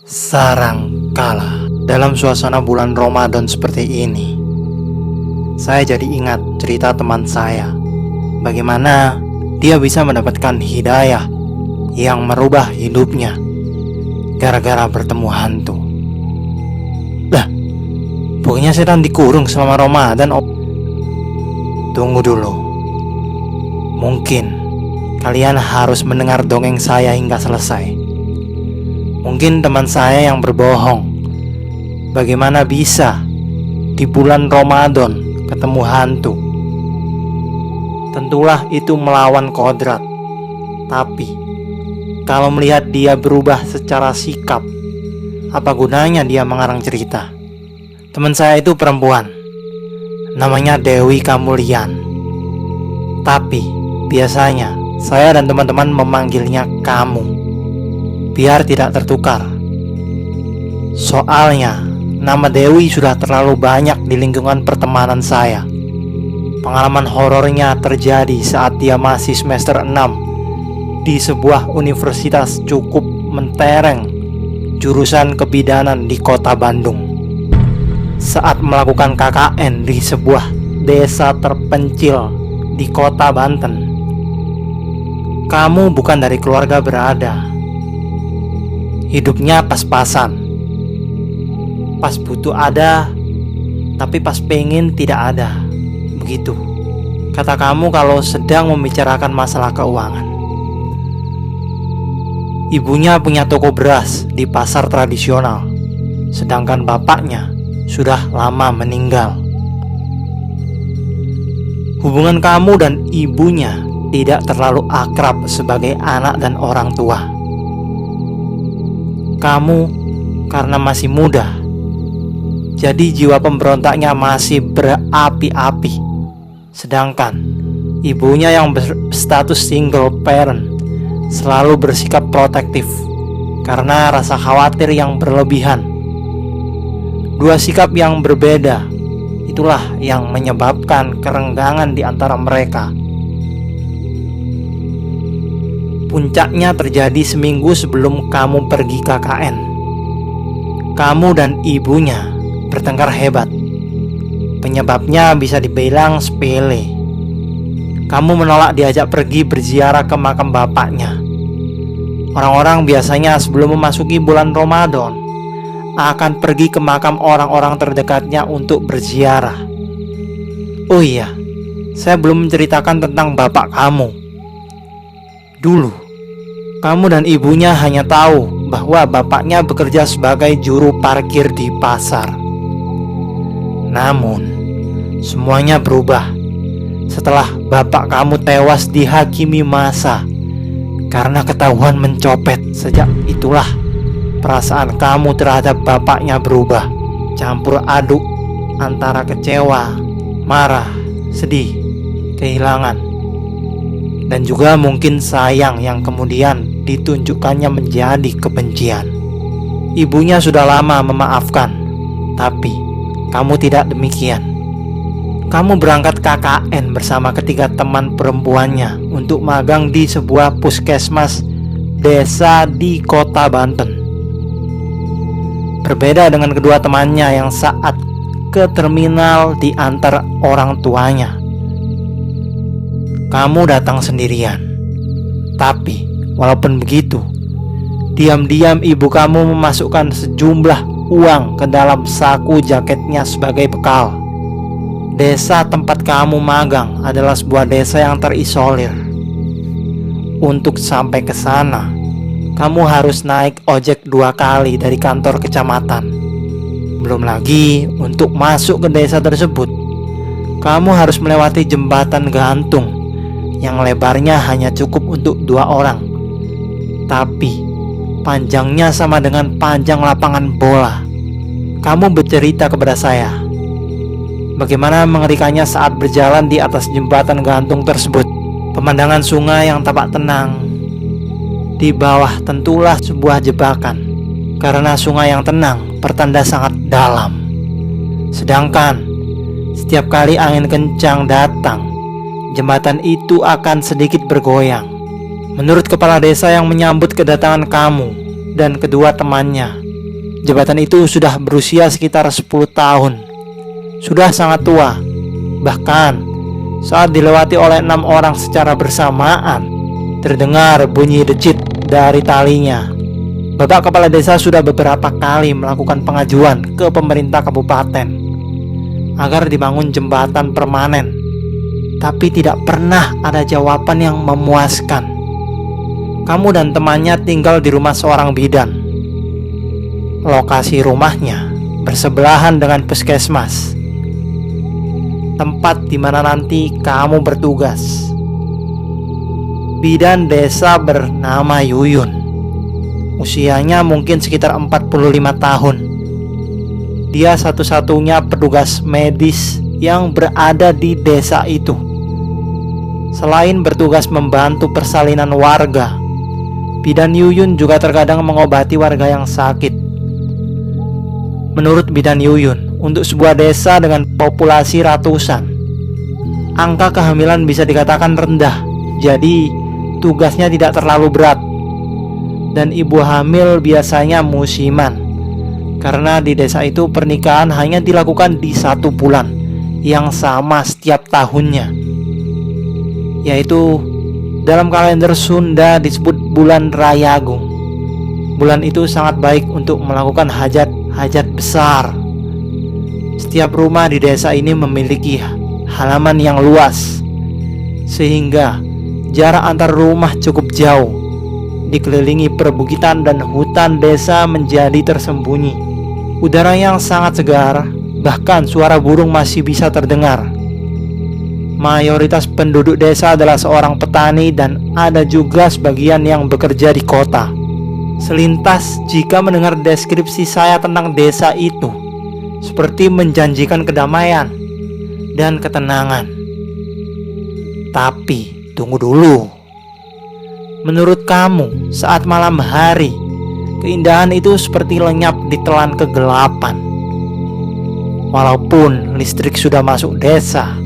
Sarang kala dalam suasana bulan Ramadan seperti ini, saya jadi ingat cerita teman saya. Bagaimana dia bisa mendapatkan hidayah yang merubah hidupnya gara-gara bertemu hantu. Lah, bukannya setan dikurung selama Ramadan? Tunggu dulu. Mungkin kalian harus mendengar dongeng saya hingga selesai. Mungkin teman saya yang berbohong. Bagaimana bisa di bulan Ramadan ketemu hantu? Tentulah itu melawan kodrat. Tapi kalau melihat dia berubah secara sikap, apa gunanya dia mengarang cerita? Teman saya itu perempuan, namanya Dewi Kamulian. Tapi biasanya saya dan teman-teman memanggilnya kamu, biar tidak tertukar. Soalnya nama Dewi sudah terlalu banyak di lingkungan pertemanan saya. Pengalaman horornya terjadi saat dia masih semester 6 di sebuah universitas cukup mentereng, jurusan kebidanan di kota Bandung. Saat melakukan KKN di sebuah desa terpencil di kota Banten. Kamu bukan dari keluarga berada. Hidupnya pas-pasan. Pas butuh ada, tapi pas pengen tidak ada. Begitu kata kamu kalau sedang membicarakan masalah keuangan. Ibunya punya toko beras di pasar tradisional, sedangkan bapaknya sudah lama meninggal. Hubungan kamu dan ibunya tidak terlalu akrab sebagai anak dan orang tua. Kamu karena masih muda, jadi jiwa pemberontaknya masih berapi-api. Sedangkan ibunya yang berstatus single parent selalu bersikap protektif karena rasa khawatir yang berlebihan. Dua sikap yang berbeda, itulah yang menyebabkan kerenggangan di antara mereka. Puncaknya terjadi seminggu sebelum kamu pergi KKN. Kamu dan ibunya bertengkar hebat. Penyebabnya bisa dibilang sepele. Kamu menolak diajak pergi berziarah ke makam bapaknya. Orang-orang biasanya sebelum memasuki bulan Ramadan akan pergi ke makam orang-orang terdekatnya untuk berziarah. Oh iya, saya belum menceritakan tentang bapak kamu. Dulu, kamu dan ibunya hanya tahu bahwa bapaknya bekerja sebagai juru parkir di pasar. Namun, semuanya berubah setelah bapak kamu tewas dihakimi massa karena ketahuan mencopet. Sejak itulah perasaan kamu terhadap bapaknya berubah, campur aduk antara kecewa, marah, sedih, kehilangan, dan juga mungkin sayang yang kemudian ditunjukkannya menjadi kebencian. Ibunya sudah lama memaafkan, tapi kamu tidak demikian. Kamu berangkat KKN bersama ketiga teman perempuannya untuk magang di sebuah puskesmas desa di kota Banten. Berbeda dengan kedua temannya yang saat ke terminal diantar orang tuanya. Kamu datang sendirian. Tapi walaupun begitu, diam-diam ibu kamu memasukkan sejumlah uang ke dalam saku jaketnya sebagai bekal. Desa tempat kamu magang adalah sebuah desa yang terisolir. Untuk sampai ke sana, kamu harus naik ojek 2 kali dari kantor kecamatan. Belum lagi untuk masuk ke desa tersebut, kamu harus melewati jembatan gantung yang lebarnya hanya cukup untuk 2 orang, tapi panjangnya sama dengan panjang lapangan bola. Kamu bercerita kepada saya bagaimana mengerikannya saat berjalan di atas jembatan gantung tersebut. Pemandangan sungai yang tampak tenang di bawah tentulah sebuah jebakan, karena sungai yang tenang pertanda sangat dalam. Sedangkan setiap kali angin kencang datang, jembatan itu akan sedikit bergoyang. Menurut kepala desa yang menyambut kedatangan kamu dan kedua temannya, Jabatan itu sudah berusia sekitar 10 tahun. Sudah sangat tua. Bahkan saat dilewati oleh 6 orang secara bersamaan, terdengar bunyi decit dari talinya. Bapak Kepala Desa sudah beberapa kali melakukan pengajuan ke pemerintah kabupaten agar dibangun jembatan permanen, tapi tidak pernah ada jawaban yang memuaskan. Kamu dan temannya tinggal di rumah seorang bidan. Lokasi rumahnya bersebelahan dengan puskesmas, tempat di mana nanti kamu bertugas. Bidan desa bernama Yuyun. Usianya mungkin sekitar 45 tahun. Dia satu-satunya petugas medis yang berada di desa itu. Selain bertugas membantu persalinan warga, Bidan Yuyun juga terkadang mengobati warga yang sakit. Menurut Bidan Yuyun, untuk sebuah desa dengan populasi ratusan, angka kehamilan bisa dikatakan rendah. Jadi tugasnya tidak terlalu berat. Dan ibu hamil biasanya musiman, karena di desa itu pernikahan hanya dilakukan di 1 bulan yang sama setiap tahunnya, yaitu dalam kalender Sunda disebut bulan Rayagung. Bulan itu sangat baik untuk melakukan hajat besar. Setiap rumah di desa ini memiliki halaman yang luas, sehingga jarak antar rumah cukup jauh. Dikelilingi perbukitan dan hutan, desa menjadi tersembunyi. Udara yang sangat segar, bahkan suara burung masih bisa terdengar. Mayoritas penduduk desa adalah seorang petani dan ada juga sebagian yang bekerja di kota. Selintas jika mendengar deskripsi saya tentang desa itu, seperti menjanjikan kedamaian dan ketenangan. Tapi tunggu dulu. Menurut kamu, saat malam hari, keindahan itu seperti lenyap ditelan kegelapan. Walaupun listrik sudah masuk desa,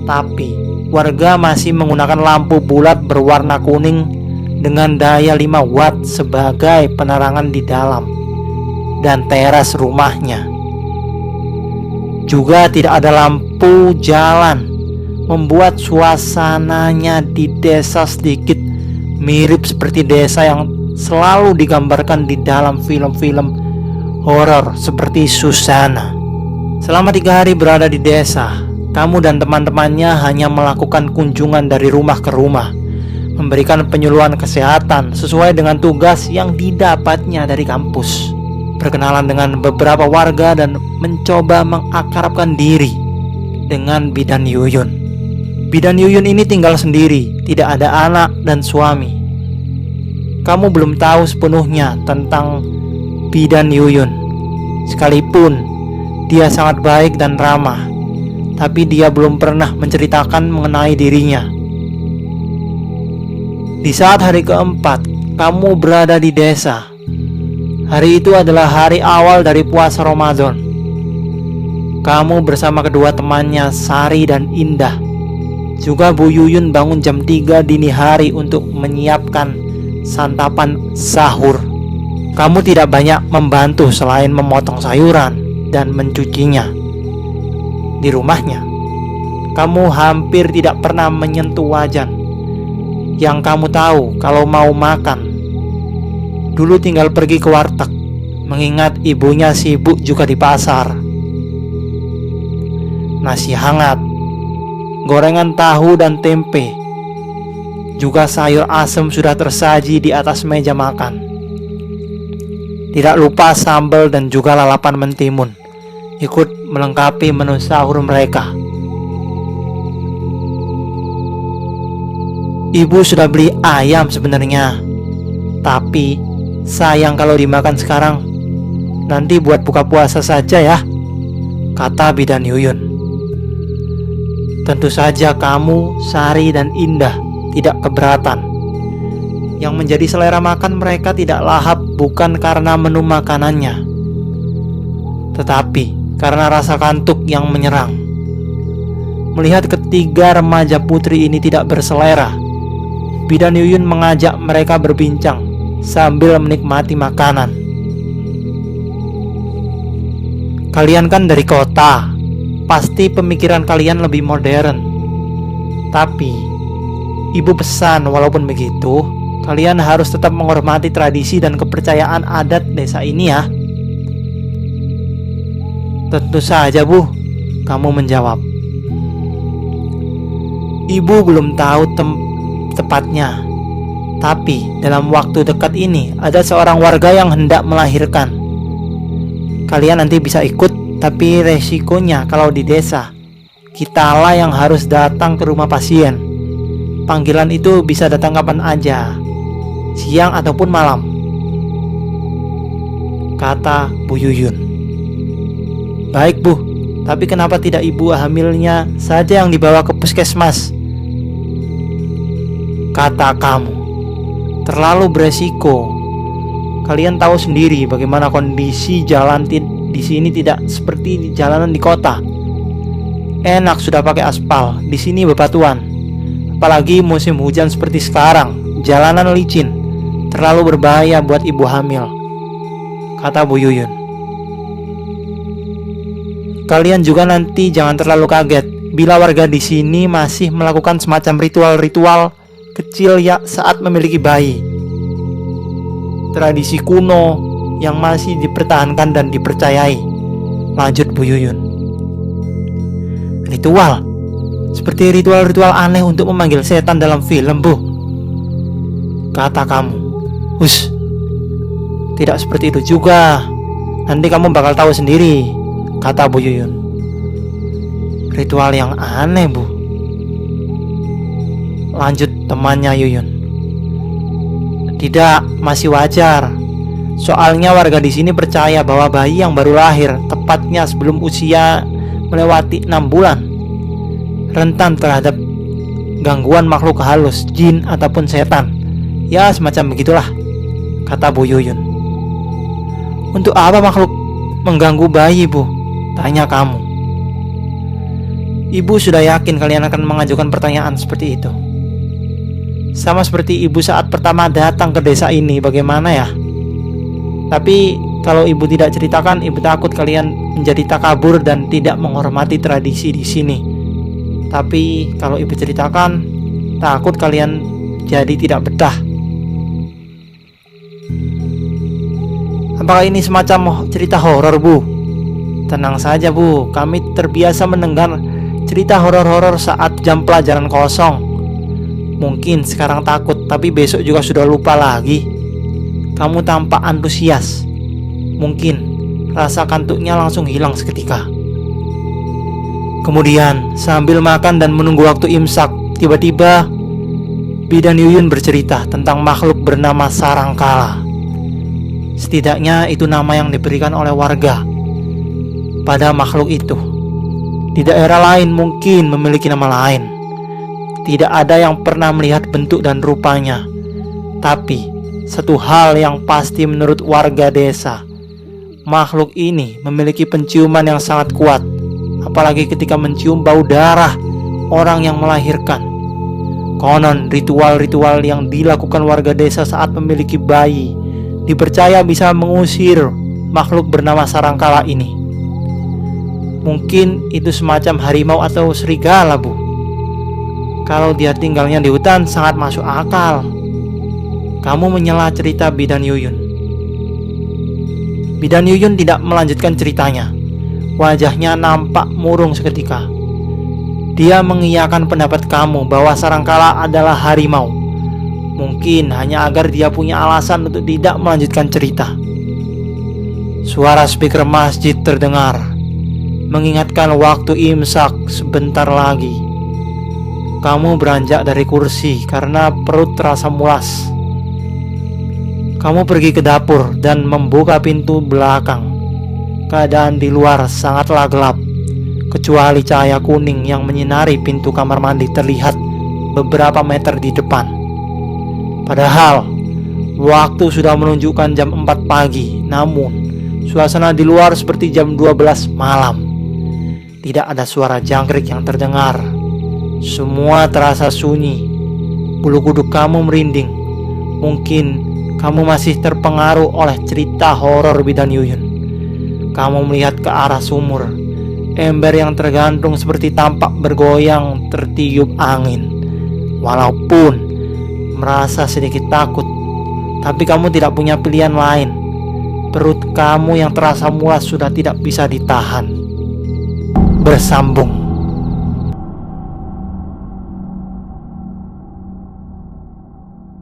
tapi warga masih menggunakan lampu bulat berwarna kuning dengan daya 5 watt sebagai penerangan di dalam dan teras rumahnya. Juga tidak ada lampu jalan, membuat suasananya di desa sedikit mirip seperti desa yang selalu digambarkan di dalam film-film horor seperti Susana. Selama 3 hari berada di desa, kamu dan teman-temannya hanya melakukan kunjungan dari rumah ke rumah, memberikan penyuluhan kesehatan sesuai dengan tugas yang didapatnya dari kampus, berkenalan dengan beberapa warga dan mencoba mengakrabkan diri dengan Bidan Yuyun. Bidan Yuyun ini tinggal sendiri, tidak ada anak dan suami. Kamu belum tahu sepenuhnya tentang Bidan Yuyun. Sekalipun dia sangat baik dan ramah, tapi dia belum pernah menceritakan mengenai dirinya. Di saat hari keempat, kamu berada di desa. Hari itu adalah hari awal dari puasa Ramadan. Kamu bersama kedua temannya, Sari dan Indah. Juga Bu Yuyun bangun jam 3 dini hari untuk menyiapkan santapan sahur. Kamu tidak banyak membantu selain memotong sayuran dan mencucinya. Di rumahnya, kamu hampir tidak pernah menyentuh wajan. Yang kamu tahu kalau mau makan, dulu tinggal pergi ke warteg, mengingat ibunya sibuk juga di pasar. Nasi hangat, gorengan tahu dan tempe, juga sayur asem sudah tersaji di atas meja makan. Tidak lupa sambal dan juga lalapan mentimun ikut melengkapi menu sahur mereka. Ibu sudah beli ayam sebenarnya, tapi sayang kalau dimakan sekarang. Nanti buat buka puasa saja ya, kata Bidan Yuyun. Tentu saja kamu, Sari dan Indah tidak keberatan. Yang menjadi selera makan mereka tidak lahap bukan karena menu makanannya, tetapi karena rasa kantuk yang menyerang. Melihat ketiga remaja putri ini tidak berselera, Bidan Yuyun mengajak mereka berbincang sambil menikmati makanan. Kalian kan dari kota, pasti pemikiran kalian lebih modern. Tapi ibu pesan, walaupun begitu, kalian harus tetap menghormati tradisi dan kepercayaan adat desa ini ya. Tentu saja, Bu, kamu menjawab. Ibu belum tahu tepatnya, tapi dalam waktu dekat ini ada seorang warga yang hendak melahirkan. Kalian nanti bisa ikut, tapi resikonya kalau di desa, kitalah yang harus datang ke rumah pasien. Panggilan itu bisa datang kapan aja, siang ataupun malam, kata Bu Yuyun. Baik, Bu, tapi kenapa tidak ibu hamilnya saja yang dibawa ke puskesmas? Kata kamu, terlalu beresiko. Kalian tahu sendiri bagaimana kondisi jalan di sini tidak seperti di jalanan di kota. Enak sudah pakai aspal, di sini bebatuan. Apalagi musim hujan seperti sekarang, jalanan licin, terlalu berbahaya buat ibu hamil, kata Bu Yuyun. Kalian juga nanti jangan terlalu kaget bila warga di sini masih melakukan semacam ritual-ritual kecil ya saat memiliki bayi. Tradisi kuno yang masih dipertahankan dan dipercayai, lanjut Bu Yuyun. Ritual? Seperti ritual-ritual aneh untuk memanggil setan dalam film, Bu, kata kamu. Hush, tidak seperti itu juga. Nanti kamu bakal tahu sendiri, kata Bu Yuyun. Ritual yang aneh, Bu, lanjut temannya Yuyun. Tidak, masih wajar. Soalnya warga di sini percaya bahwa bayi yang baru lahir, tepatnya sebelum usia melewati 6 bulan, rentan terhadap gangguan makhluk halus, jin ataupun setan. Ya, semacam begitulah, kata Bu Yuyun. Untuk apa makhluk mengganggu bayi, Bu? Tanya kamu. Ibu sudah yakin kalian akan mengajukan pertanyaan seperti itu. Sama seperti ibu saat pertama datang ke desa ini, bagaimana ya? Tapi kalau ibu tidak ceritakan, ibu takut kalian menjadi takabur dan tidak menghormati tradisi di sini. Tapi kalau ibu ceritakan, takut kalian jadi tidak betah. Apakah ini semacam cerita horor, Bu? Tenang saja, Bu, kami terbiasa mendengar cerita horor-horor saat jam pelajaran kosong. Mungkin sekarang takut, tapi besok juga sudah lupa lagi. Kamu tampak antusias. Mungkin rasa kantuknya langsung hilang seketika. Kemudian sambil makan dan menunggu waktu imsak, tiba-tiba Bidan Yuyun bercerita tentang makhluk bernama Sarangkala. Setidaknya itu nama yang diberikan oleh warga pada makhluk itu. Di daerah lain mungkin memiliki nama lain. Tidak ada yang pernah melihat bentuk dan rupanya. Tapi satu hal yang pasti menurut warga desa, makhluk ini memiliki penciuman yang sangat kuat, apalagi ketika mencium bau darah orang yang melahirkan. Konon ritual-ritual yang dilakukan warga desa saat memiliki bayi dipercaya bisa mengusir makhluk bernama Sarangkala ini. Mungkin itu semacam harimau atau serigala, Bu. Kalau dia tinggalnya di hutan sangat masuk akal. Kamu menyela cerita Bidan Yuyun. Bidan Yuyun tidak melanjutkan ceritanya. Wajahnya nampak murung seketika. Dia mengiyakan pendapat kamu bahwa Sarangkala adalah harimau. Mungkin hanya agar dia punya alasan untuk tidak melanjutkan cerita. Suara speaker masjid terdengar, mengingatkan waktu imsak sebentar lagi. Kamu beranjak dari kursi karena perut terasa mulas. Kamu pergi ke dapur dan membuka pintu belakang. Keadaan di luar sangatlah gelap, kecuali cahaya kuning yang menyinari pintu kamar mandi terlihat beberapa meter di depan. Padahal waktu sudah menunjukkan jam 4 pagi, namun suasana di luar seperti jam 12 malam. Tidak ada suara jangkrik yang terdengar. Semua terasa sunyi. Bulu kuduk kamu merinding. Mungkin kamu masih terpengaruh oleh cerita horor Bidan Yuyun. kamu melihat ke arah sumur. Ember yang tergantung seperti tampak bergoyang tertiup angin. Walaupun merasa sedikit takut, tapi kamu tidak punya pilihan lain. Perut kamu yang terasa mulas sudah tidak bisa ditahan. Bersambung.